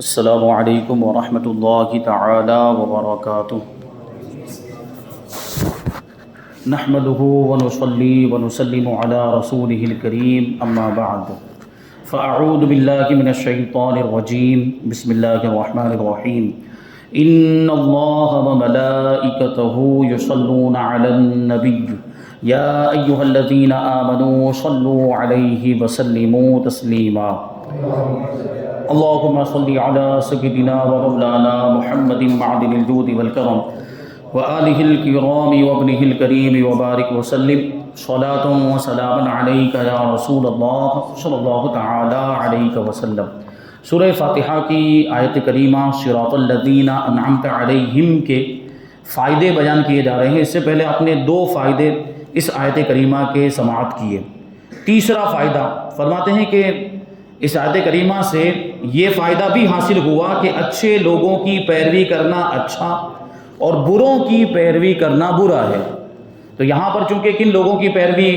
السلام علیکم ورحمۃ اللہ تعالی وبرکاتہ۔ نحمده ونصلي ونسلم على رسوله الكريم اما بعد فاعوذ باللہ من الشیطان الرجیم بسم اللہ الرحمن الرحیم ان اللہ وملائکته یصلون علی النبی یا ایہا الذین آمنوا صلوا علیہ وسلموا تسلیما۔ اللهم صل على سيدنا ومولانا محمد معدن الجود والكرم وآله الكرام وابنه الكريم وبارك وسلم صلاة وسلاما عليك يا رسول الله صلی اللہ تعالی علیہ وسلم۔ سورہ فاتحہ کی آیت کریمہ صراط الذین انعمت علیہم کے فائدے بیان کیے جا رہے ہیں۔ اس سے پہلے آپ نے 2 فائدے اس آیت کریمہ کے سماعت کیے۔ تیسرا فائدہ فرماتے ہیں کہ اس آیت کریمہ سے یہ فائدہ بھی حاصل ہوا کہ اچھے لوگوں کی پیروی کرنا اچھا اور بروں کی پیروی کرنا برا ہے۔ تو یہاں پر چونکہ کن لوگوں کی پیروی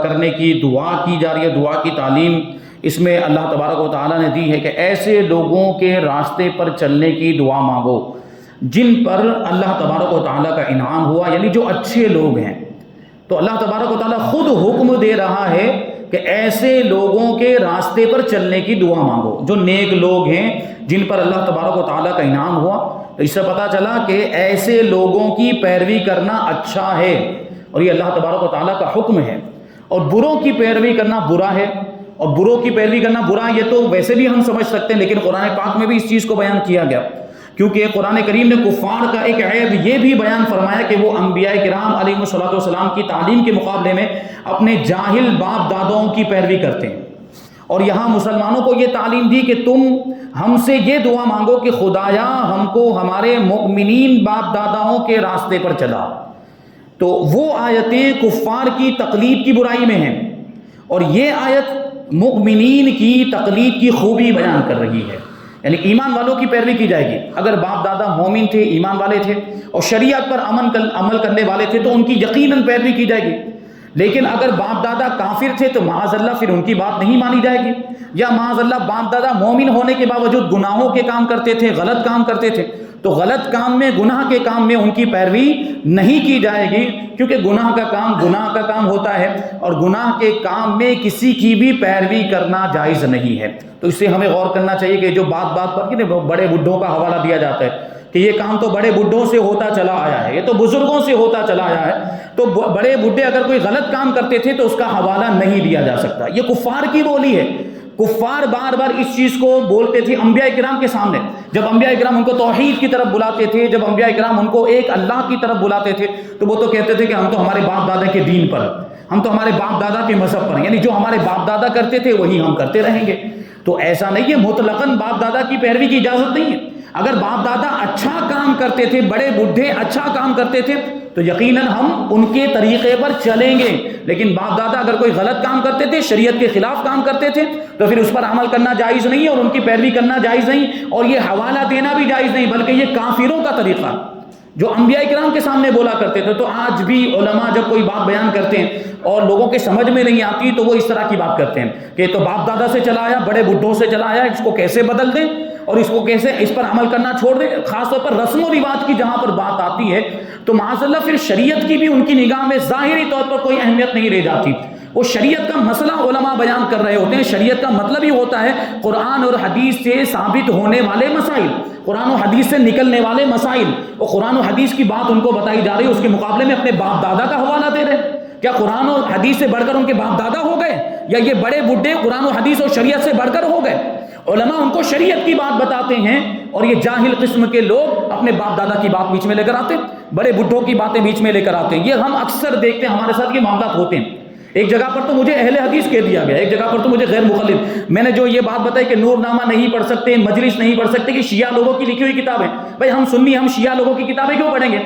کرنے کی دعا کی جا رہی ہے، دعا کی تعلیم اس میں اللہ تبارک و تعالیٰ نے دی ہے کہ ایسے لوگوں کے راستے پر چلنے کی دعا مانگو جن پر اللہ تبارک و تعالیٰ کا انعام ہوا، یعنی جو اچھے لوگ ہیں۔ تو اللہ تبارک و تعالیٰ خود حکم دے رہا ہے کہ ایسے لوگوں کے راستے پر چلنے کی دعا مانگو، جو نیک لوگ ہیں جن پر اللہ تبارک و تعالیٰ کا انعام ہوا۔ تو اس سے پتہ چلا کہ ایسے لوگوں کی پیروی کرنا اچھا ہے اور یہ اللہ تبارک و تعالیٰ کا حکم ہے، اور بروں کی پیروی کرنا برا ہے۔ اور بروں کی پیروی کرنا برا یہ تو ویسے بھی ہم سمجھ سکتے ہیں، لیکن قرآن پاک میں بھی اس چیز کو بیان کیا گیا، کیونکہ قرآن کریم نے کفار کا ایک عیب یہ بھی بیان فرمایا کہ وہ انبیاء کرام علیہ السلام کی تعلیم کے مقابلے میں اپنے جاہل باپ داداؤں کی پیروی کرتے ہیں۔ اور یہاں مسلمانوں کو یہ تعلیم دی کہ تم ہم سے یہ دعا مانگو کہ خدایا ہم کو ہمارے مؤمنین باپ داداؤں کے راستے پر چلا۔ تو وہ آیتیں کفار کی تقلید کی برائی میں ہیں، اور یہ آیت مؤمنین کی تقلید کی خوبی بیان کر رہی ہے، یعنی ایمان والوں کی پیروی کی جائے گی۔ اگر باپ دادا مومن تھے، ایمان والے تھے اور شریعت پر عمل کرنے والے تھے تو ان کی یقیناً پیروی کی جائے گی، لیکن اگر باپ دادا کافر تھے تو معاذ اللہ پھر ان کی بات نہیں مانی جائے گی، یا معاذ اللہ باپ دادا مومن ہونے کے باوجود گناہوں کے کام کرتے تھے، غلط کام کرتے تھے، تو غلط کام میں، گناہ کے کام میں ان کی پیروی نہیں کی جائے گی، کیونکہ گناہ کا کام ہوتا ہے، اور گناہ کے کام میں کسی کی بھی پیروی کرنا جائز نہیں ہے۔ تو اس سے ہمیں غور کرنا چاہیے کہ جو بات پر بڑے بڈھوں کا حوالہ دیا جاتا ہے کہ یہ کام تو بڑے بڈھوں سے ہوتا چلا آیا ہے، یہ تو بزرگوں سے ہوتا چلا آیا ہے، تو بڑے بڈھے اگر کوئی غلط کام کرتے تھے تو اس کا حوالہ نہیں دیا جا سکتا۔ یہ کفار کی بولی ہے۔ کفار بار بار اس چیز کو بولتے تھے انبیاء کرام کے سامنے، جب انبیاء کرام ان کو توحید کی طرف بلاتے تھے، جب انبیاء کرام ان کو ایک اللہ کی طرف بلاتے تھے، تو وہ تو کہتے تھے کہ ہم تو ہمارے باپ دادا کے دین پر، ہم تو ہمارے باپ دادا کے مذہب پر، یعنی جو ہمارے باپ دادا کرتے تھے وہی ہم کرتے رہیں گے۔ تو ایسا نہیں ہے، مطلقاً باپ دادا کی پیروی کی اجازت نہیں ہے۔ اگر باپ دادا اچھا کام کرتے تھے، بڑے بڈھے اچھا کام کرتے تھے، تو یقیناً ہم ان کے طریقے پر چلیں گے، لیکن باپ دادا اگر کوئی غلط کام کرتے تھے، شریعت کے خلاف کام کرتے تھے، تو پھر اس پر عمل کرنا جائز نہیں ہے، اور ان کی پیروی کرنا جائز نہیں، اور یہ حوالہ دینا بھی جائز نہیں، بلکہ یہ کافروں کا طریقہ جو انبیاء کرام کے سامنے بولا کرتے تھے۔ تو آج بھی علماء جب کوئی بات بیان کرتے ہیں اور لوگوں کے سمجھ میں نہیں آتی تو وہ اس طرح کی بات کرتے ہیں کہ تو باپ دادا سے چلا آیا، بڑے بڈھوں سے چلا آیا، اس کو کیسے بدل دیں اور اس کو کیسے اس پر عمل کرنا چھوڑ دیں۔ خاص طور پر رسم و رواج کی جہاں پر بات آتی ہے تو معاذ اللہ پھر شریعت کی بھی ان کی نگاہ میں ظاہری طور پر کوئی اہمیت نہیں رہ جاتی۔ وہ شریعت کا مسئلہ علماء بیان کر رہے ہوتے ہیں۔ شریعت کا مطلب ہی ہوتا ہے قرآن اور حدیث سے ثابت ہونے والے مسائل، قرآن و حدیث سے نکلنے والے مسائل، اور قرآن و حدیث کی بات ان کو بتائی جا رہی ہے، اس کے مقابلے میں اپنے باپ دادا کا حوالہ دے رہے ہیں۔ کیا قرآن و حدیث سے بڑھ کر ان کے باپ دادا ہو گئے، یا یہ بڑے بڈھے قرآن و حدیث اور شریعت سے بڑھ کر ہو گئے؟ علماء ان کو شریعت کی بات بتاتے ہیں، اور یہ جاہل قسم کے لوگ اپنے باپ دادا کی بات بیچ میں لے کر آتے ہیں، بڑے بڈھوں کی باتیں بیچ میں لے کر آتے ہیں۔ یہ ہم اکثر دیکھتے ہیں، ہمارے ساتھ یہ معاملات ہوتے ہیں۔ ایک جگہ پر تو مجھے اہل حدیث کہہ دیا گیا، ایک جگہ پر تو مجھے غیر مخالف۔ میں نے جو یہ بات بتائی کہ نور نامہ نہیں پڑھ سکتے، مجلس نہیں پڑھ سکتے، کہ شیعہ لوگوں کی لکھی ہوئی کتابیں، بھائی ہم سنی، ہم شیعہ لوگوں کی کتابیں کیوں پڑھیں گے؟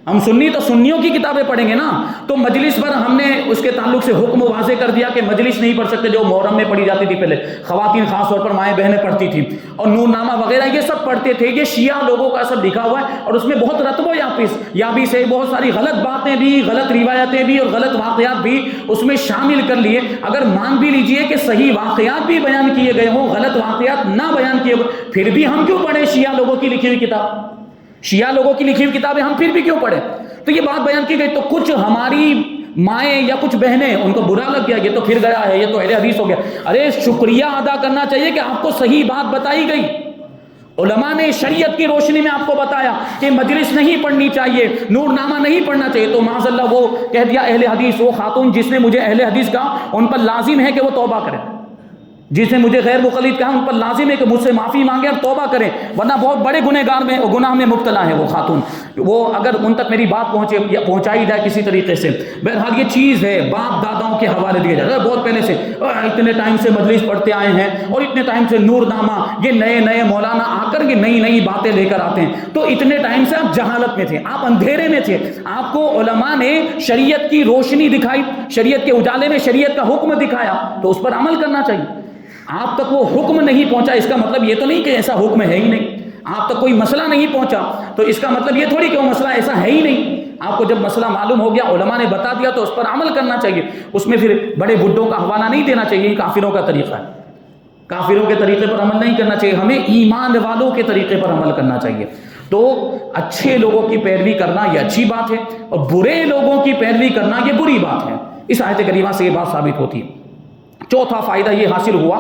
ہم سنی تو سنیوں کی کتابیں پڑھیں گے نا. تو مجلس پر ہم نے اس کے تعلق سے حکم واضح کر دیا کہ مجلس نہیں پڑھ سکتے جو محرم میں پڑھی جاتی تھی پہلے, خواتین خاص طور پر مائیں بہنیں پڑھتی تھی, اور نور نامہ وغیرہ یہ سب پڑھتے تھے. یہ شیعہ لوگوں کا سب لکھا ہوا ہے, اور اس میں بہت رتب و یابس ہے, بہت ساری غلط باتیں بھی, غلط روایتیں بھی اور غلط واقعات بھی اس میں شامل کر لیے. اگر مان بھی لیجئے کہ صحیح واقعات بھی بیان کیے گئے ہوں, غلط واقعات نہ بیان کیے گئے, پھر بھی ہم کیوں پڑھیں شیعہ لوگوں کی لکھی ہوئی کتاب؟ شیعہ لوگوں کی لکھی ہوئی کتابیں ہم پھر بھی کیوں پڑھیں؟ تو یہ بات بیان کی گئی. تو کچھ ہماری مائیں یا کچھ بہنیں, ان کو برا لگ گیا, یہ تو پھر گیا ہے, یہ تو اہل حدیث ہو گیا. ارے شکریہ ادا کرنا چاہیے کہ آپ کو صحیح بات بتائی گئی. علماء نے شریعت کی روشنی میں آپ کو بتایا کہ مجلس نہیں پڑھنی چاہیے, نور نامہ نہیں پڑھنا چاہیے. تو معاذ اللہ وہ کہہ دیا اہل حدیث, وہ خاتون جس نے مجھے اہل حدیث کہا ان پر لازم ہے کہ وہ توبہ کریں. جس نے مجھے غیر مقلد کہا ان پر لازم ہے کہ مجھ سے معافی مانگے اور توبہ کریں, ورنہ بہت بڑے گناہ میں مبتلا ہے وہ خاتون. وہ اگر ان تک میری بات پہنچائی جائے کسی طریقے سے. بہرحال یہ چیز ہے, باپ داداؤں کے حوالے دیا جائے. بہت پہلے سے اتنے ٹائم سے مجلس پڑھتے آئے ہیں اور اتنے ٹائم سے نور نامہ, یہ نئے مولانا آ کر کے نئی باتیں لے کر آتے ہیں. تو اتنے ٹائم سے آپ جہالت میں تھے, آپ اندھیرے میں تھے. آپ کو علماء نے شریعت کی روشنی دکھائی, شریعت کے اجالے میں شریعت کا حکم دکھایا, تو اس پر عمل کرنا چاہیے. آپ تک وہ حکم نہیں پہنچا, اس کا مطلب یہ تو نہیں کہ ایسا حکم ہے ہی نہیں. آپ تک کوئی مسئلہ نہیں پہنچا تو اس کا مطلب یہ تھوڑی کہ وہ مسئلہ ایسا ہے ہی نہیں. آپ کو جب مسئلہ معلوم ہو گیا, علماء نے بتا دیا, تو اس پر عمل کرنا چاہیے. اس میں پھر بڑے بڈھوں کا حوالہ نہیں دینا چاہیے, یہ کافروں کا طریقہ ہے. کافروں کے طریقے پر عمل نہیں کرنا چاہیے, ہمیں ایمان والوں کے طریقے پر عمل کرنا چاہیے. تو اچھے لوگوں کی پیروی کرنا یہ اچھی بات ہے, اور برے لوگوں کی پیروی کرنا یہ بری بات ہے. اس آیت کریمہ سے یہ بات ثابت ہوتی ہے. چوتھا فائدہ یہ حاصل ہوا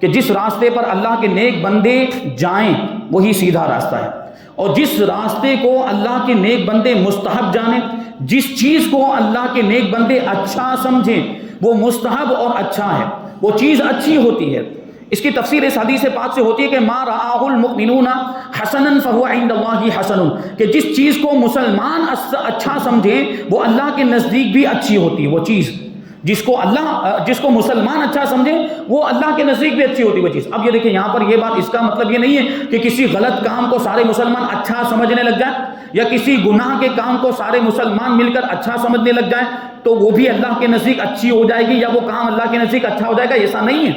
کہ جس راستے پر اللہ کے نیک بندے جائیں وہی سیدھا راستہ ہے, اور جس راستے کو اللہ کے نیک بندے مستحب جانیں, جس چیز کو اللہ کے نیک بندے اچھا سمجھیں وہ مستحب اور اچھا ہے, وہ چیز اچھی ہوتی ہے. اس کی تفسیر اس حدیث پاک سے ہوتی ہے کہ ما رآہ المؤمنون حسنا فهو عند اللہ حسن, کہ جس چیز کو مسلمان اچھا سمجھیں وہ اللہ کے نزدیک بھی اچھی ہوتی ہے. وہ چیز جس کو مسلمان اچھا سمجھے وہ اللہ کے نزدیک بھی اچھی ہوتی ہے وہ چیز. اب یہ دیکھیں یہاں پر یہ بات, اس کا مطلب یہ نہیں ہے کہ کسی غلط کام کو سارے مسلمان اچھا سمجھنے لگ جائیں, یا کسی گناہ کے کام کو سارے مسلمان مل کر اچھا سمجھنے لگ جائیں تو وہ بھی اللہ کے نزدیک اچھی ہو جائے گی, یا وہ کام اللہ کے نزدیک اچھا ہو جائے گا. ایسا نہیں ہے.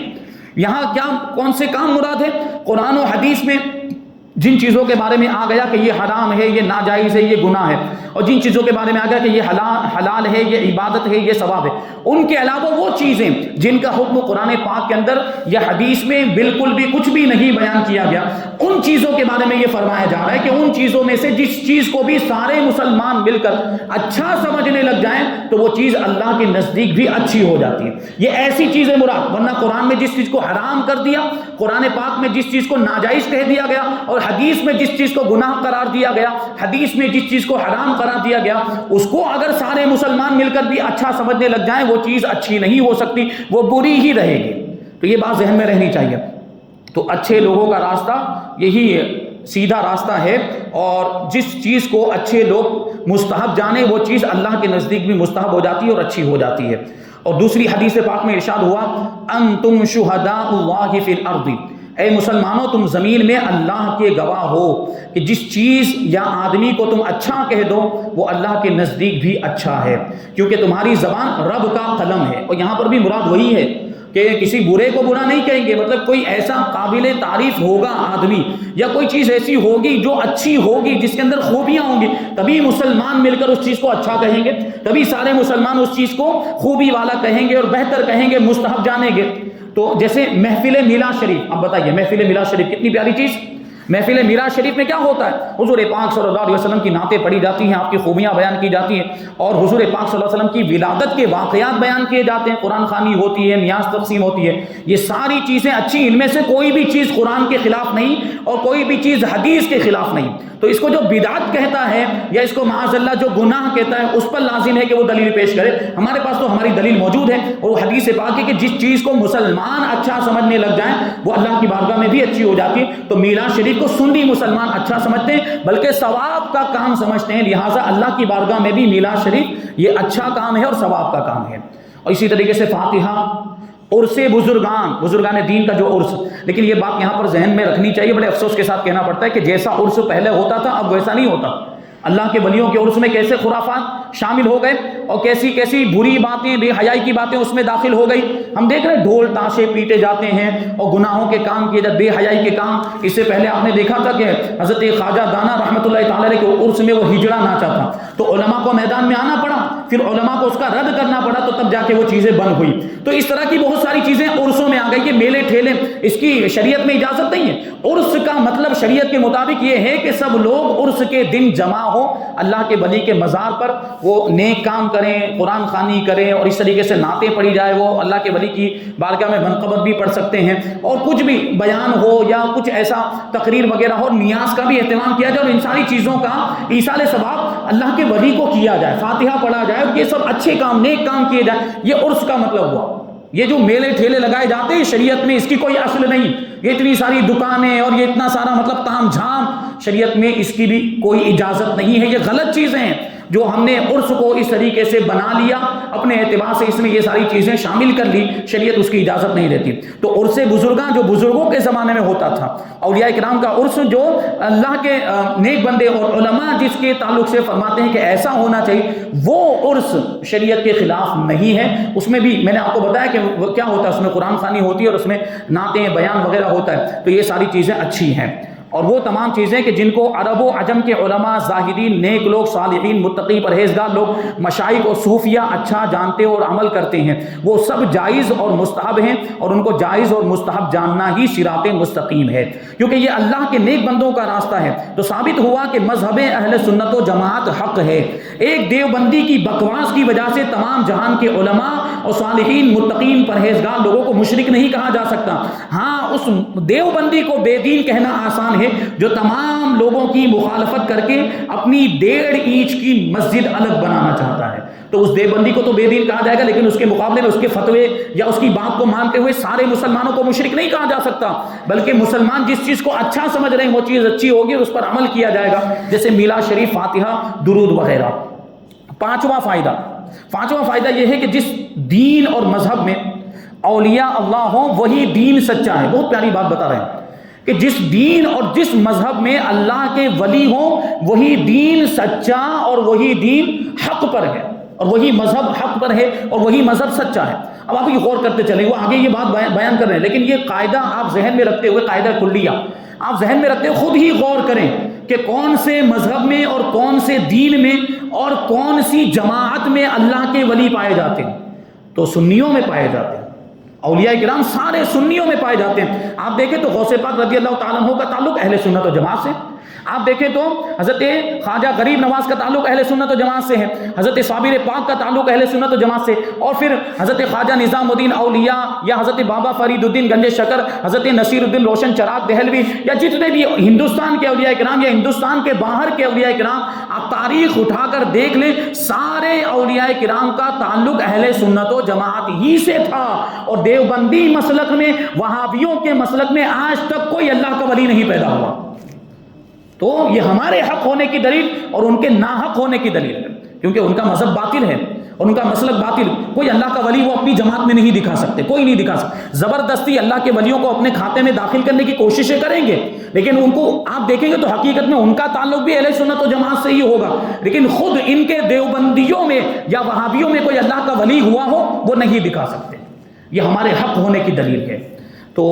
یہاں کون سے کام مراد ہے؟ قرآن و حدیث میں جن چیزوں کے بارے میں آ گیا کہ یہ حرام ہے, یہ ناجائز ہے, یہ گناہ ہے, اور جن چیزوں کے بارے میں آ گیا کہ یہ حلال ہے, یہ عبادت ہے, یہ ثواب ہے, ان کے علاوہ وہ چیزیں جن کا حکم قرآن پاک کے اندر یا حدیث میں بالکل بھی کچھ بھی نہیں بیان کیا گیا, ان چیزوں کے بارے میں یہ فرمایا جا رہا ہے کہ ان چیزوں میں سے جس چیز کو بھی سارے مسلمان مل کر اچھا سمجھنے لگ جائیں تو وہ چیز اللہ کے نزدیک بھی اچھی ہو جاتی ہے. یہ ایسی چیزیں مراد, ورنہ قرآن میں جس چیز کو حرام کر دیا, قرآن پاک میں جس چیز کو ناجائز کہہ دیا گیا, اور حدیث میں جس چیز کو گناہ قرار دیا گیا, حدیث میں جس چیز کو حرام قرار دیا گیا, اس کو اگر سارے مسلمان مل کر بھی اچھا سمجھنے لگ جائیں وہ چیز اچھی نہیں ہو سکتی, وہ بری ہی رہے گی. تو یہ بات ذہن میں رہنی چاہیے. تو اچھے لوگوں کا راستہ یہی سیدھا راستہ ہے, اور جس چیز کو اچھے لوگ مستحب جانے وہ چیز اللہ کے نزدیک بھی مستحب ہو جاتی ہے اور اچھی ہو جاتی ہے. اور دوسری حدیث پاک میں ارشاد ہوا انتم شہداء اللہ فی الارض, اے مسلمانوں تم زمین میں اللہ کے گواہ ہو کہ جس چیز یا آدمی کو تم اچھا کہہ دو وہ اللہ کے نزدیک بھی اچھا ہے, کیونکہ تمہاری زبان رب کا قلم ہے. اور یہاں پر بھی مراد وہی ہے کہ کسی برے کو برا نہیں کہیں گے, مطلب کوئی ایسا قابل تعریف ہوگا آدمی, یا کوئی چیز ایسی ہوگی جو اچھی ہوگی, جس کے اندر خوبیاں ہوں گی, تبھی مسلمان مل کر اس چیز کو اچھا کہیں گے, تبھی سارے مسلمان اس چیز کو خوبی والا کہیں گے اور بہتر کہیں گے, مستحب جانیں گے. تو جیسے محفل میلاد شریف, اب بتائیے محفل میلاد شریف کتنی پیاری چیز. محفل میلاد شریف میں کیا ہوتا ہے؟ حضور پاک صلی اللہ علیہ وسلم کی نعتیں پڑھی جاتی ہیں, آپ کی خوبیاں بیان کی جاتی ہیں, اور حضور پاک صلی اللہ علیہ وسلم کی ولادت کے واقعات بیان کیے جاتے ہیں, قرآن خوانی ہوتی ہے, نیاز تقسیم ہوتی ہے. یہ ساری چیزیں اچھی, ان میں سے کوئی بھی چیز قرآن کے خلاف نہیں اور کوئی بھی چیز حدیث کے خلاف نہیں. تو اس کو جو بدعت کہتا ہے یا اس کو معاذ اللہ جو گناہ کہتا ہے, اس پر لازم ہے کہ وہ دلیل پیش کرے. ہمارے پاس تو ہماری دلیل موجود ہے, اور وہ حدیث پاک ہے کہ جس چیز کو مسلمان اچھا سمجھنے لگ جائیں وہ اللہ کی بارگاہ میں بھی اچھی ہو جاتی ہے. تو میلاد شریف کو سنی مسلمان اچھا سمجھتے ہیں, بلکہ ثواب کا کام سمجھتے ہیں, لہٰذا اللہ کی بارگاہ میں بھی میلاد شریف یہ اچھا کام ہے اور ثواب کا کام ہے. اور اسی طریقے سے فاتحہ, عرس بزرگان دین کا جو عرس, لیکن یہ بات یہاں پر ذہن میں رکھنی چاہیے, بڑے افسوس کے ساتھ کہنا پڑتا ہے کہ جیسا عرس پہلے ہوتا تھا اب ویسا نہیں ہوتا. اللہ کے ولیوں کے عرس میں کیسے خرافات شامل ہو گئے اور کیسی کیسی بری باتیں، بے حیائی کی باتیں اس میں داخل ہو گئی. ہم دیکھ رہے ہیں ڈھول تاشے پیٹے جاتے ہیں اور گناہوں کے کام کیے جاتے، بے حیائی کے کام. اس سے پہلے آپ نے دیکھا تھا کہ حضرت خواجہ دانا رحمۃ اللہ تعالی علیہ کے عرس میں وہ ہجڑا ناچا تھا، تو علماء کو میدان میں آنا پڑا، پھر علماء کو اس کا رد کرنا پڑا، تو تب جا کے وہ چیزیں بند ہوئی. تو اس طرح کی بہت ساری چیزیں عرسوں میں آ گئی. یہ میلے ٹھیلے اس کی شریعت میں اجازت نہیں ہے. عرس کا مطلب شریعت کے مطابق یہ ہے کہ سب لوگ عرس کے دن جمع ہو، اللہ کے ولی کے مزار پر وہ نیک کام کریں، قرآن خوانی کریں، اور اس طریقے سے نعتیں پڑھی جائے. وہ اللہ کے ولی کی بارگاہ میں منقبت بھی پڑھ سکتے ہیں، اور کچھ بھی بیان ہو یا کچھ ایسا تقریر وغیرہ ہو، نیاز کا بھی اہتمام کیا جائے، اور ان ساری چیزوں کا ایصال ثواب اللہ کے ولی کو کیا جائے، فاتحہ پڑھا جائے، اور یہ سب اچھے کام، نیک کام کیے جائے. یہ عرس کا مطلب ہوا. یہ جو میلے ٹھیلے لگائے جاتے ہیں شریعت میں اس کی کوئی اصل نہیں. یہ اتنی ساری دکانیں اور یہ اتنا سارا مطلب تام جھام، شریعت میں اس کی بھی کوئی اجازت نہیں ہے. یہ غلط چیزیں ہیں جو ہم نے عرس کو اس طریقے سے بنا لیا، اپنے اعتبار سے اس میں یہ ساری چیزیں شامل کر لی، شریعت اس کی اجازت نہیں دیتی. تو عرس بزرگاں جو بزرگوں کے زمانے میں ہوتا تھا، اولیاء کرام کا عرس جو اللہ کے نیک بندے اور علماء جس کے تعلق سے فرماتے ہیں کہ ایسا ہونا چاہیے، وہ عرس شریعت کے خلاف نہیں ہے. اس میں بھی میں نے آپ کو بتایا کہ کیا ہوتا ہے، اس میں قرآن خوانی ہوتی ہے اور اس میں نعتیں بیان وغیرہ ہوتا ہے. تو یہ ساری چیزیں اچھی ہیں. اور وہ تمام چیزیں کہ جن کو عرب و عجم کے علماء، زاہدین، نیک لوگ، صالحین، متقی، پرہیزگار لوگ، مشائخ اور صوفیہ اچھا جانتے اور عمل کرتے ہیں، وہ سب جائز اور مستحب ہیں، اور ان کو جائز اور مستحب جاننا ہی صراط مستقیم ہے، کیونکہ یہ اللہ کے نیک بندوں کا راستہ ہے. تو ثابت ہوا کہ مذہب اہل سنت و جماعت حق ہے. ایک دیوبندی کی بکواس کی وجہ سے تمام جہان کے علماء اور صالحین، متقین، پرہیزگار لوگوں کو مشرک نہیں کہا جا سکتا. ہاں، اس دیوبندی کو بے دین کہنا آسان ہے جو تمام لوگوں کی مخالفت کر کے اپنی 1.5 اینچ کی مسجد الگ بنانا چاہتا ہے. تو اس دیوبندی کو تو بے دین کہا جائے گا، لیکن اس کے مقابلے میں اس کے فتوے یا اس کی بات کو مانتے ہوئے سارے مسلمانوں کو مشرک نہیں کہا جا سکتا، بلکہ مسلمان جس چیز کو اچھا سمجھ رہے ہیں وہ چیز اچھی ہوگی اور اس پر عمل کیا جائے گا، جیسے میلاد شریف، فاتحہ، درود وغیرہ. پانچواں فائدہ یہ ہے کہ جس دین اور مذہب میں اولیاء اللہ ہوں وہی دین سچا ہے. بہت پیاری بات بتا رہے ہیں کہ جس دین اور جس مذہب میں اللہ کے ولی ہوں وہی دین سچا اور وہی دین حق پر ہے، اور وہی مذہب حق پر ہے اور وہی مذہب سچا ہے. اب آپ یہ غور کرتے چلیں، وہ آگے یہ بات بیان کر رہے ہیں، لیکن یہ قاعدہ آپ ذہن میں رکھتے ہوئے، قاعدہ کلیہ آپ ذہن میں رکھتے ہوئے خود ہی غور کریں کہ کون سے مذہب میں اور کون سے دین میں اور کون سی جماعت میں اللہ کے ولی پائے جاتے ہیں. تو سنیوں میں پائے جاتے ہیں. اولیاء کرام سارے سنیوں میں پائے جاتے ہیں. آپ دیکھیں تو غوث پاک رضی اللہ تعالیٰ عنہ کا تعلق اہل سنت و جماعت سے. آپ دیکھیں تو حضرت خواجہ غریب نواز کا تعلق اہل سنت و جماعت سے ہے، حضرت صابر پاک کا تعلق اہل سنت و جماعت سے، اور پھر حضرت خواجہ نظام الدین اولیاء یا حضرت بابا فرید الدین گنج شکر، حضرت نصیر الدین روشن چراغ دہلوی، یا جتنے بھی ہندوستان کے اولیاء کرام یا ہندوستان کے باہر کے اولیاء کرام، آپ تاریخ اٹھا کر دیکھ لیں، سارے اولیاء کرام کا تعلق اہل سنت و جماعت ہی سے تھا. اور دیوبندی مسلک میں، وہابیوں کے مسلک میں آج تک کوئی اللہ کا ولی نہیں پیدا ہوا. تو یہ ہمارے حق ہونے کی دلیل اور ان کے ناحق ہونے کی دلیل ہے، کیونکہ ان کا مذہب باطل ہے اور ان کا مسلک باطل. کوئی اللہ کا ولی وہ اپنی جماعت میں نہیں دکھا سکتے، کوئی نہیں دکھا سکتے. زبردستی اللہ کے ولیوں کو اپنے کھاتے میں داخل کرنے کی کوششیں کریں گے، لیکن ان کو آپ دیکھیں گے تو حقیقت میں ان کا تعلق بھی اہل سنت و جماعت سے ہی ہوگا، لیکن خود ان کے دیوبندیوں میں یا وہابیوں میں کوئی اللہ کا ولی ہوا ہو وہ نہیں دکھا سکتے. یہ ہمارے حق ہونے کی دلیل ہے. تو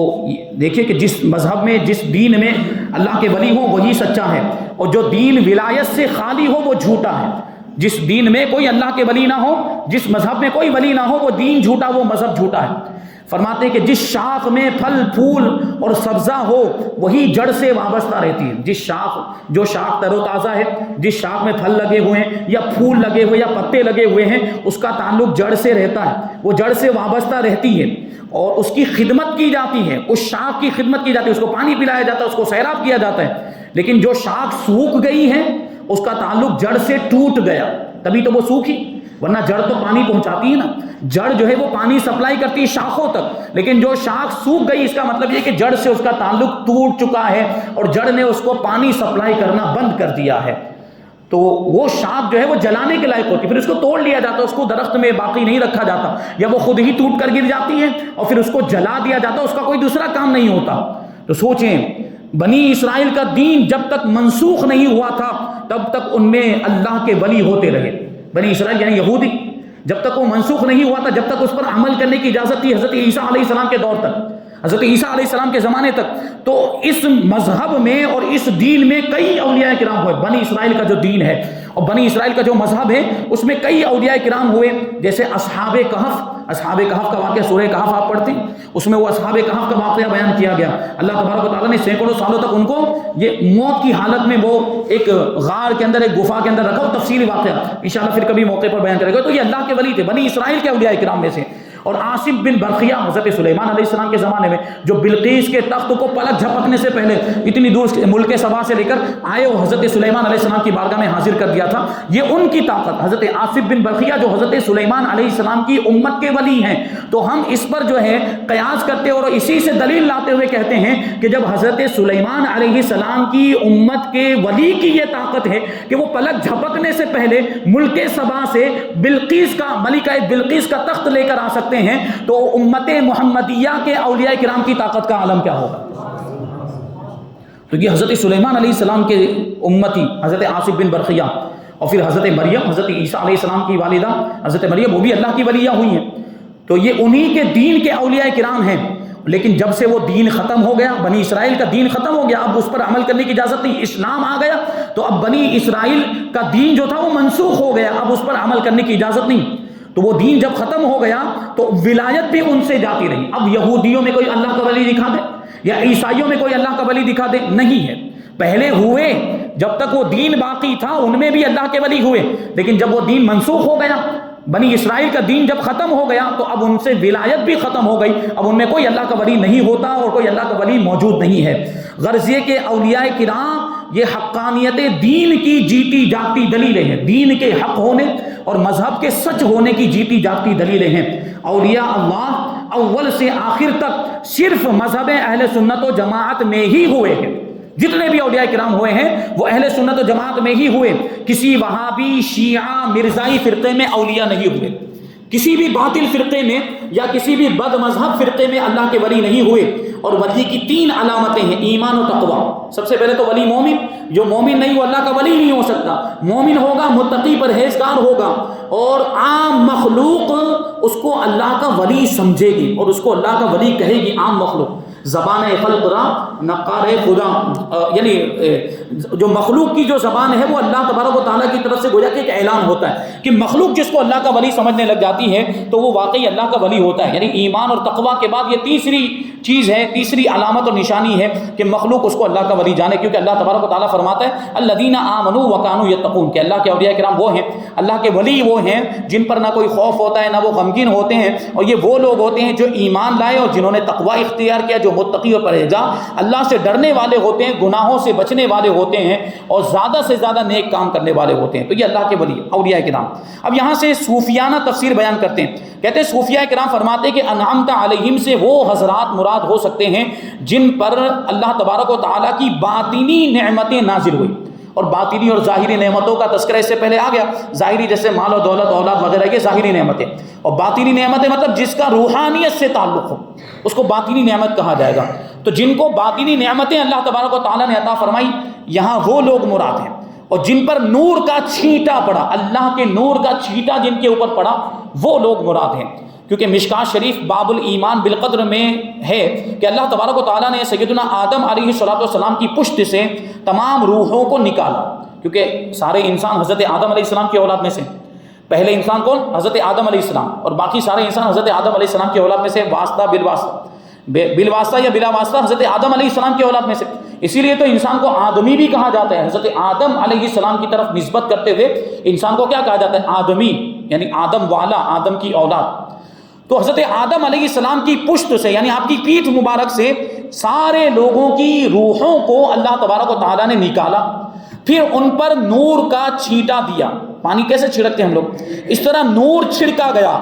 دیکھیے کہ جس مذہب میں، جس دین میں اللہ کے ولی ہوں وہی سچا ہے، اور جو دین ولایت سے خالی ہو وہ جھوٹا ہے. جس دین میں کوئی اللہ کے ولی نہ ہو، جس مذہب میں کوئی ولی نہ ہو، وہ دین جھوٹا، وہ مذہب جھوٹا ہے. فرماتے ہیں کہ جس شاخ میں پھل پھول اور سبزہ ہو وہی جڑ سے وابستہ رہتی ہے. جو شاخ تر و تازہ ہے، جس شاخ میں پھل لگے ہوئے ہیں یا پھول لگے ہوئے یا پتے لگے ہوئے ہیں، اس کا تعلق جڑ سے رہتا ہے، وہ جڑ سے وابستہ رہتی ہے اور اس کی خدمت کی جاتی ہے، اس شاخ کی خدمت کی جاتی ہے، اس کو پانی پلایا جاتا ہے، اس کو سیراب کیا جاتا ہے. لیکن جو شاخ سوکھ گئی ہے اس کا تعلق جڑ سے ٹوٹ گیا، تبھی تو وہ سوکھی، ورنہ جڑ تو پانی پہنچاتی ہے نا. جڑ جو ہے وہ پانی سپلائی کرتی ہے شاخوں تک، لیکن جو شاخ سوکھ گئی اس کا مطلب یہ کہ جڑ سے اس کا تعلق ٹوٹ چکا ہے اور جڑ نے اس کو پانی سپلائی کرنا بند کر دیا ہے. تو وہ شاخ جو ہے وہ جلانے کے لائق ہوتی ہے، پھر اس کو توڑ لیا جاتا ہے، اس کو درخت میں باقی نہیں رکھا جاتا، یا وہ خود ہی ٹوٹ کر گر جاتی ہے اور پھر اس کو جلا دیا جاتا ہے، اس کا کوئی دوسرا کام نہیں ہوتا. تو سوچیں، بنی اسرائیل کا دین جب تک منسوخ نہیں ہوا تھا تب تک ان میں اللہ کے ولی ہوتے رہے. بنی اسرائیل یعنی یہودی جب تک وہ منسوخ نہیں ہوا تھا، جب تک اس پر عمل کرنے کی اجازت تھی حضرت عیسیٰ علیہ السلام کے دور تک، حضرت عیسیٰ علیہ السلام کے زمانے تک، تو اس مذہب میں اور اس دین میں کئی اولیاء کرام ہوئے. بنی اسرائیل کا جو دین ہے اور بنی اسرائیل کا جو مذہب ہے اس میں کئی اولیاء کرام ہوئے. جیسے اصحاب کہف کا واقعہ سورہ کہف آپ پڑھتے ہیں، اس میں وہ اصحاب کہف کا واقعہ بیان کیا گیا. اللہ تبارک و تعالیٰ نے سینکڑوں سالوں تک ان کو یہ موت کی حالت میں وہ ایک غار کے اندر، ایک گفا کے اندر رکھا. تفصیلی واقعہ انشاءاللہ پھر کبھی موقع پر بیان کرے گا. تو یہ اللہ کے ولی تھے، بنی اسرائیل کے اولیاء کرام میں سے. اور عاصم بن برقیہ حضرت سلیمان علیہ السلام کے زمانے میں، جو بلقیس کے تخت کو پلک جھپکنے سے پہلے اتنی دور ملک سبا سے لے کر آئے وہ حضرت سلیمان علیہ السلام کی بارگاہ میں حاضر کر دیا تھا. یہ ان کی طاقت. حضرت عاصم بن برقیہ جو حضرت سلیمان علیہ السلام کی امت کے ولی ہیں، تو ہم اس پر جو ہے قیاس کرتے اور اسی سے دلیل لاتے ہوئے کہتے ہیں کہ جب حضرت سلیمان علیہ السلام کی امت کے ولی کی یہ طاقت ہے کہ وہ پلک جھپکنے سے پہلے ملک سبا سے بلقیس کا، ملکہ بلقیس کا تخت لے کر آ سکتے ہیں، تو امت محمدیہ کے اولیاء کرام کی طاقت کا عالم کیا ہوگا. تو یہ حضرت سلیمان علیہ السلام کے امتی حضرت عاصم بن برقیہ، اور پھر حضرت مریم، حضرت عیسیٰ علیہ السلام کی والدہ حضرت مریم، وہ بھی اللہ کی ولیہ ہوئی ہیں. تو یہ انہی کے دین کے اولیاء کرام ہیں. لیکن جب سے وہ دین ختم ہو گیا، بنی اسرائیل کا دین ختم ہو گیا، اب اس پر عمل کرنے کی اجازت نہیں، اسلام آ گیا، تو اب بنی اسرائیل کا دین جو تھا وہ منسوخ ہو گیا، اب اس پر عمل کرنے کی اجازت نہیں. تو وہ دین جب ختم ہو گیا تو ولایت بھی ان سے جاتی رہی. اب یہودیوں میں کوئی اللہ کا ولی دکھا دے یا عیسائیوں میں کوئی اللہ کا ولی دکھا دے، نہیں ہے. پہلے ہوئے، جب تک وہ دین باقی تھا ان میں بھی اللہ کے ولی ہوئے. لیکن جب وہ دین منسوخ ہو گیا، بنی اسرائیل کا دین جب ختم ہو گیا، تو اب ان سے ولایت بھی ختم ہو گئی. اب ان میں کوئی اللہ کا ولی نہیں ہوتا اور کوئی اللہ کا ولی موجود نہیں ہے. غرض یہ کہ اولیاء کرام یہ حقانیت دین کی جیتی جاگتی دلیلیں ہیں، دین کے حق ہونے اور مذہب کے سچ ہونے کی جیتی جاگتی دلیلیں ہیں. اولیاء اللہ اول سے آخر تک صرف مذہب اہل سنت و جماعت میں ہی ہوئے ہیں. جتنے بھی اولیاء کرام ہوئے ہیں وہ اہل سنت و جماعت میں ہی ہوئے. کسی وہابی، شیعہ، مرزائی فرقے میں اولیاء نہیں ہوئے. کسی بھی باطل فرقے میں یا کسی بھی بد مذہب فرقے میں اللہ کے ولی نہیں ہوئے. اور ولی کی 3 علامتیں ہیں: ایمان و تقوی. سب سے پہلے تو ولی مومن. جو مومن نہیں وہ اللہ کا ولی نہیں ہو سکتا. مومن ہوگا، متقی پرہیزگار ہوگا، اور عام مخلوق اس کو اللہ کا ولی سمجھے گی اور اس کو اللہ کا ولی کہے گی. عام مخلوق زبان خلق را نقار خدا، یعنی جو مخلوق کی جو زبان ہے وہ اللہ تبارک و تعالیٰ کی طرف سے گویا کہ ایک اعلان ہوتا ہے کہ مخلوق جس کو اللہ کا ولی سمجھنے لگ جاتی ہے تو وہ واقعی اللہ کا ولی ہوتا ہے. یعنی ایمان اور تقوی کے بعد یہ تیسری چیز ہے، تیسری علامت اور نشانی ہے کہ مخلوق اس کو اللہ کا ولی جانے. کیونکہ اللہ تبارک و تعالیٰ فرماتا ہے الذین آمنوا وکانوا یتقون، کہ اللہ کے اولیاء کرام وہ ہیں، اللہ کے ولی وہ ہیں جن پر نہ کوئی خوف ہوتا ہے، نہ وہ غمگین ہوتے ہیں. اور یہ وہ لوگ ہوتے ہیں جو ایمان لائے اور جنہوں نے تقوی اختیار کیا، جو متقی اور پرہیزگار، اللہ سے ڈرنے والے ہوتے ہیں، گناہوں سے بچنے والے ہوتے ہیں اور زیادہ سے زیادہ نیک کام کرنے والے ہوتے ہیں. تو یہ اللہ کے ولی اولیاء کرام. اب یہاں سے صوفیانہ تفسیر بیان کرتے ہیں. کہتے ہیں صوفیاء کرام فرماتے ہیں کہ انعمت علیہم سے وہ حضرات مراد ہو سکتے ہیں جن پر اللہ تبارک و تعالیٰ کی باطنی نعمتیں نازل ہوئی. اور باطنی اور ظاہری نعمتوں کا تذکرہ اس سے پہلے آ گیا. ظاہری جیسے مال و دولت، اولاد وغیرہ، یہ ظاہری نعمتیں. اور باطنی نعمتیں مطلب جس کا روحانیت سے تعلق ہو اس کو باطنی نعمت کہا جائے گا. تو جن کو باطنی نعمتیں اللہ تبارک و تعالیٰ نے عطا فرمائی، یہاں وہ لوگ مراد ہیں. اور جن پر نور کا چھینٹا پڑا، اللہ کے نور کا چھینٹا جن کے اوپر پڑا، وہ لوگ مراد ہیں. کیونکہ مشکات شریف باب الایمان بالقدر میں ہے کہ اللہ تبارک و تعالیٰ نے سیدنا آدم علیہ السلام کی پشت سے تمام روحوں کو نکالا. کیونکہ سارے انسان حضرت آدم علیہ السلام کی اولاد میں سے. پہلے انسان کون؟ حضرت آدم علیہ السلام. اور باقی سارے انسان حضرت آدم علیہ السلام کی اولاد میں سے، واسطہ بالواسطہ یا بلا واسطہ حضرت آدم علیہ السلام کی اولاد میں سے. اسی لیے تو انسان کو آدمی بھی کہا جاتا ہے. حضرت آدم علیہ السلام کی طرف نسبت کرتے ہوئے انسان کو کیا کہا جاتا ہے؟ آدمی، یعنی آدم والا، آدم کی اولاد. تو حضرت آدم علیہ السلام کی پشت سے، یعنی آپ کی پیٹھ مبارک سے سارے لوگوں کی روحوں کو اللہ تبارک و تعالیٰ نے نکالا. پھر ان پر نور کا چھینٹا دیا. پانی کیسے چھڑکتے ہیں ہم لوگ؟ اس طرح نور چھڑکا گیا.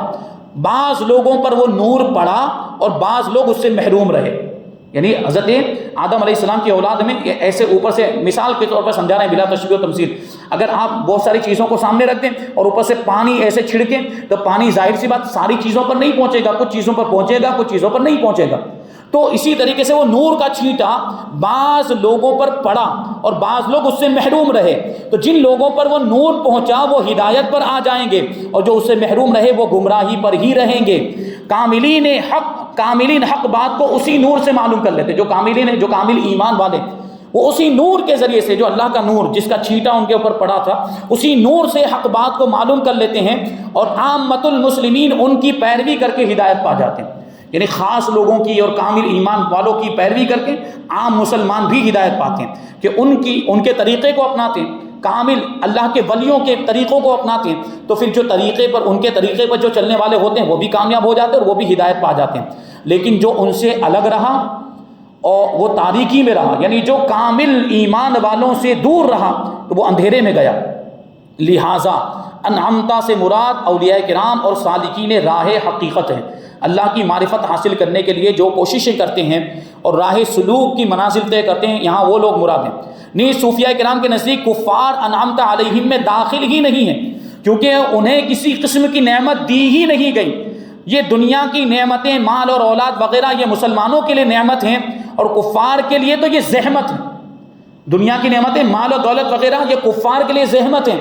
بعض لوگوں پر وہ نور پڑا اور بعض لوگ اس سے محروم رہے. یعنی حضرت آدم علیہ السلام کی اولاد میں ایسے اوپر سے مثال کے طور پر سمجھا رہے ہیں بلا تشبیہ و تمثیل. اگر آپ بہت ساری چیزوں کو سامنے رکھ دیں اور اوپر سے پانی ایسے چھڑکیں تو پانی ظاہر سی بات ساری چیزوں پر نہیں پہنچے گا، کچھ چیزوں پر پہنچے گا، کچھ چیزوں پر نہیں پہنچے گا. تو اسی طریقے سے وہ نور کا چھینٹا بعض لوگوں پر پڑا اور بعض لوگ اس سے محروم رہے، تو جن لوگوں پر وہ نور پہنچا وہ ہدایت پر آ جائیں گے، اور جو اس سے محروم رہے وہ گمراہی پر ہی رہیں گے۔ کاملین حق بات کو اسی نور سے معلوم کر لیتے، جو کامل ایمان والے وہ اسی نور کے ذریعے سے، جو اللہ کا نور جس کا چھینٹا ان کے اوپر پڑا تھا، اسی نور سے حق بات کو معلوم کر لیتے ہیں، اور عامت المسلمین ان کی پیروی کر کے ہدایت پا جاتے ہیں۔ یعنی خاص لوگوں کی اور کامل ایمان والوں کی پیروی کر کے عام مسلمان بھی ہدایت پاتے ہیں کہ ان کے طریقے کو اپناتے ہیں، کامل اللہ کے ولیوں کے طریقوں کو اپناتے ہیں، تو پھر ان کے طریقے پر جو چلنے والے ہوتے ہیں وہ بھی کامیاب ہو جاتے ہیں اور وہ بھی ہدایت پا جاتے ہیں۔ لیکن جو ان سے الگ رہا اور وہ تاریکی میں رہا، یعنی جو کامل ایمان والوں سے دور رہا، تو وہ اندھیرے میں گیا۔ لہٰذا انعمتا سے مراد اولیاء کرام اور سالکین راہ حقیقت ہے۔ اللہ کی معرفت حاصل کرنے کے لیے جو کوششیں کرتے ہیں اور راہ سلوک کی منازل طے کرتے ہیں، یہاں وہ لوگ مراد ہیں۔ نہیں، صوفیاء کرام کے نزدیک کفار انعمت علیہم میں داخل ہی نہیں ہیں، کیونکہ انہیں کسی قسم کی نعمت دی ہی نہیں گئی۔ یہ دنیا کی نعمتیں، مال اور اولاد وغیرہ، یہ مسلمانوں کے لیے نعمت ہیں، اور کفار کے لیے تو یہ زحمت ہے۔ دنیا کی نعمتیں، مال و دولت وغیرہ، یہ کفار کے لیے زحمت ہیں،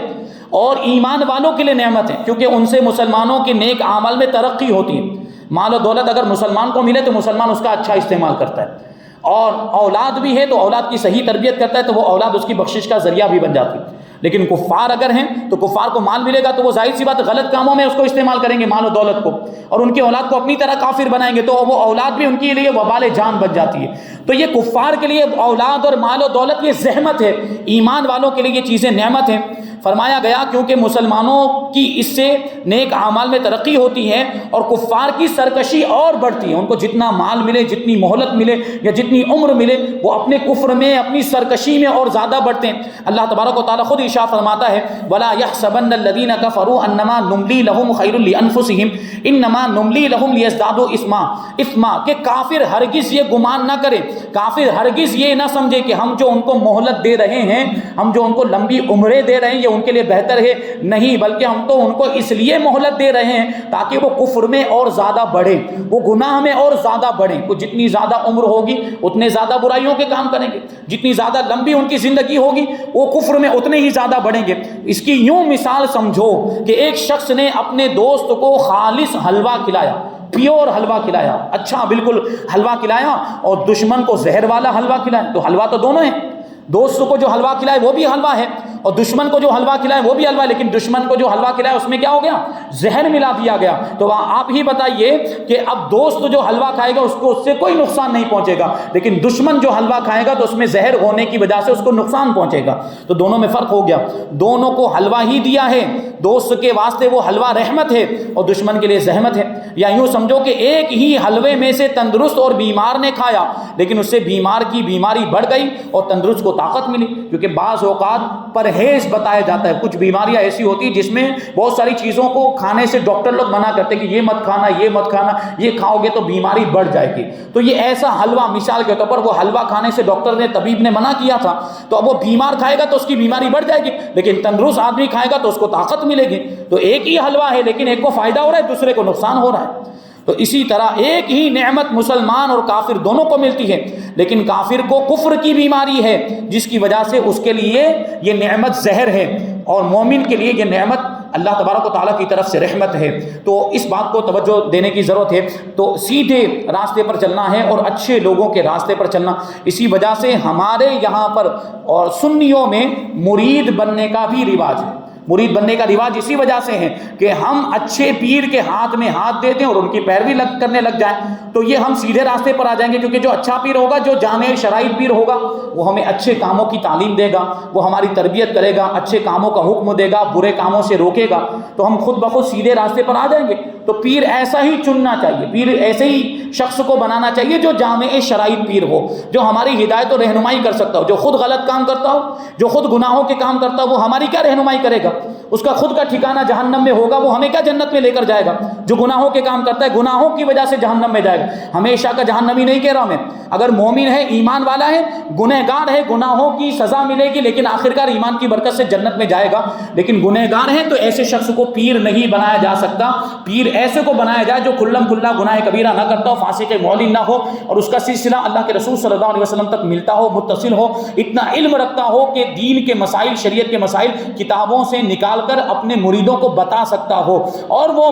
اور ایمان والوں کے لیے نعمت ہے، کیونکہ ان سے مسلمانوں کے نیک اعمال میں ترقی ہوتی ہے۔ مال و دولت اگر مسلمان کو ملے تو مسلمان اس کا اچھا استعمال کرتا ہے، اور اولاد بھی ہے تو اولاد کی صحیح تربیت کرتا ہے، تو وہ اولاد اس کی بخشش کا ذریعہ بھی بن جاتی ہے۔ لیکن کفار اگر ہیں تو کفار کو مال ملے گا تو وہ ظاہر سی بات غلط کاموں میں اس کو استعمال کریں گے، مال و دولت کو، اور ان کی اولاد کو اپنی طرح کافر بنائیں گے، تو وہ اولاد بھی ان کے لیے وبال جان بن جاتی ہے۔ تو یہ کفار کے لیے اولاد اور مال و دولت یہ زحمت ہے، ایمان والوں کے لیے یہ چیزیں نعمت ہیں۔ فرمایا گیا کیونکہ مسلمانوں کی اس سے نیک اعمال میں ترقی ہوتی ہے، اور کفار کی سرکشی اور بڑھتی ہے۔ ان کو جتنا مال ملے، جتنی مہلت ملے یا جتنی عمر ملے، وہ اپنے کفر میں، اپنی سرکشی میں اور زیادہ بڑھتے ہیں۔ اللہ تبارک و تعالیٰ خود ارشاد فرماتا ہے وَلَا يَحْسَبَنَّ الَّذِينَ كَفَرُوا أَنَّمَا نُمْلِي لَهُمْ خَيْرٌ لِأَنفُسِهِمْ إِنَّمَا نُمْلِي لَهُمْ لِيَزْدَادُوا إِثْمًا کہ کافر ہرگز یہ گمان نہ کرے، کافر ہرگز یہ نہ سمجھے کہ ہم جو ان کو مہلت دے رہے ہیں، ہم جو ان کو لمبی عمریں دے رہے ہیں، یہ ان کے لیے بہتر ہے، نہیں، بلکہ ہم تو ان کو اس لیے مہلت دے رہے ہیں تاکہ وہ کفر میں اور زیادہ بڑھیں، وہ گناہ میں اور زیادہ بڑھیں۔ وہ جتنی زیادہ عمر ہوگی اتنے زیادہ برائیوں کے کام کریں گے، جتنی زیادہ لمبی ان کی زندگی ہوگی وہ کفر میں اتنے ہی زیادہ بڑھیں گے۔ اس کی یوں مثال سمجھو کہ ایک شخص نے اپنے دوست کو خالص حلوہ کھلایا، پیور حلوہ کھلایا، اچھا بالکل حلوہ کھلایا، اور دشمن کو زہر والا حلوہ کھلایا، تو حلوہ تو دونوں ہیں، دوست کو جو حلوہ کھلائے وہ بھی حلوہ ہے، اور دشمن کو جو حلوہ کھلائے وہ بھی حلوہ ہے، لیکن دشمن کو جو حلوہ کھلائے اس میں کیا ہو گیا؟ زہر ملا دیا گیا۔ تو آپ ہی بتائیے کہ اب دوست جو حلوہ کھائے گا اس کو اس سے کوئی نقصان نہیں پہنچے گا، لیکن دشمن جو حلوہ کھائے گا تو اس میں زہر ہونے کی وجہ سے اس کو نقصان پہنچے گا۔ تو دونوں میں فرق ہو گیا، دونوں کو حلوہ ہی دیا ہے، دوست کے واسطے وہ حلوہ رحمت ہے اور دشمن کے لیے زحمت ہے۔ یا یوں سمجھو کہ ایک ہی حلوے میں سے تندرست اور بیمار نے کھایا، لیکن اس سے بیمار کی بیماری بڑھ گئی اور تندرست کو طاقت ملی، کیونکہ بعض اوقات پرہیز بتایا جاتا ہے۔ کچھ بیماریاں ایسی ہوتی ہیں جس میں بہت ساری چیزوں کو کھانے سے ڈاکٹر لوگ منع کرتے ہیں کہ یہ مت کھانا، یہ مت کھانا، یہ کھاؤ گے تو بیماری بڑھ جائے گی۔ تو یہ ایسا حلوہ، مثال کے طور پر وہ حلوہ کھانے سے ڈاکٹر نے، طبیب نے منع کیا تھا، تو اب وہ بیمار کھائے گا تو اس کی بیماری بڑھ جائے گی، لیکن تندرست آدمی کھائے گا تو اس کو طاقت ملے گی۔ تو ایک ہی حلوہ ہے لیکن ایک کو فائدہ ہو رہا ہے، دوسرے کو نقصان ہو رہا ہے۔ تو اسی طرح ایک ہی نعمت مسلمان اور کافر دونوں کو ملتی ہے، لیکن کافر کو کفر کی بیماری ہے جس کی وجہ سے اس کے لیے یہ نعمت زہر ہے، اور مومن کے لیے یہ نعمت اللہ تبارک و تعالیٰ کی طرف سے رحمت ہے۔ تو اس بات کو توجہ دینے کی ضرورت ہے۔ تو سیدھے راستے پر چلنا ہے اور اچھے لوگوں کے راستے پر چلنا۔ اسی وجہ سے ہمارے یہاں پر اور سنیوں میں مرید بننے کا بھی رواج ہے۔ مرید بننے کا رواج اسی وجہ سے ہے کہ ہم اچھے پیر کے ہاتھ میں ہاتھ دیتے ہیں اور ان کی پیروی کرنے لگ جائیں تو یہ ہم سیدھے راستے پر آ جائیں گے، کیونکہ جو اچھا پیر ہوگا، جو جامع شرائط پیر ہوگا، وہ ہمیں اچھے کاموں کی تعلیم دے گا، وہ ہماری تربیت کرے گا، اچھے کاموں کا حکم دے گا، برے کاموں سے روکے گا، تو ہم خود بخود سیدھے راستے پر آ جائیں گے۔ تو پیر ایسا ہی چننا چاہیے، پیر ایسے ہی شخص کو بنانا چاہیے جو جامع شرائط پیر ہو، جو ہماری ہدایت و رہنمائی کر سکتا ہو۔ جو خود غلط کام کرتا ہو، جو خود گناہوں کے کام کرتا ہو، وہ ہماری کیا رہنمائی کرے گا؟ اس کا خود کا ٹھکانہ جہنم میں ہوگا، وہ ہمیں کیا جنت میں لے کر جائے گا؟ جو گناہوں کے کام کرتا ہے گناہوں کی وجہ سے جہنم میں جائے گا، ہمیشہ کا جہنمی نہیں کہہ رہا میں۔ اگر مومن ہے، ایمان والا ہے، گنہگار ہے، گناہوں کی سزا ملے گی لیکن آخرکار ایمان کی برکت سے جنت میں جائے گا۔ لیکن گنہگار ہے تو ایسے شخص کو پیر نہیں بنایا جا سکتا۔ پیر ایسے کو بنایا جائے جو کھلم کھلا گناہ کبیرہ نہ کرتا ہو، فاسق معلن نہ ہو، اور اس کا سلسلہ اللہ کے رسول صلی اللہ علیہ وسلم تک ملتا ہو، متصل ہو، اتنا علم رکھتا ہو کہ دین کے مسائل، شریعت کے مسائل کتابوں سے نکال کر اپنے مریدوں کو بتا سکتا ہو، اور وہ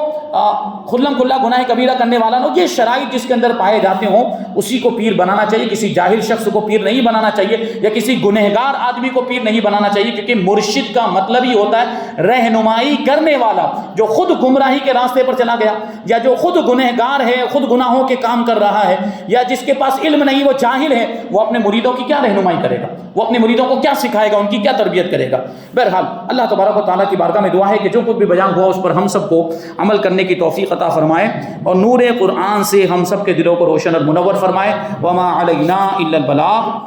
کھلم کھلا گناہ کبیرہ کرنے والا نہ ہو۔ یہ شرائط جس کے اندر پائے جاتے ہوں اسی کو پیر بنانا چاہیے، کسی جاہل شخص کو پیر نہیں بنانا چاہیے، یا کسی گنہگار آدمی کو پیر نہیں بنانا چاہیے، کیونکہ مرشد کا مطلب ہی ہوتا ہے رہنمائی کرنے والا، جو خود گمراہی کے راستے پر چلا گیا، یا جو خود گنہگار ہے، خود گناہوں کے کام کر رہا ہے، یا جس کے پاس علم نہیں، وہ جاہل ہے، وہ اپنے مریدوں کی کیا رہنمائی کرے گا؟ وہ اپنے مریدوں کو کیا سکھائے گا؟ ان کی کیا تربیت کرے گا؟ بہرحال اللہ تبارک و تعالیٰ کی بارگاہ میں دعا ہے کہ جو کچھ بھی بیان ہوا اس پر ہم سب کو عمل کرنے کی توفیق عطا فرمائے، اور نور قرآن سے ہم سب کے دلوں کو روشن اور منور فرمائے۔ وما علینا الا البلاغ۔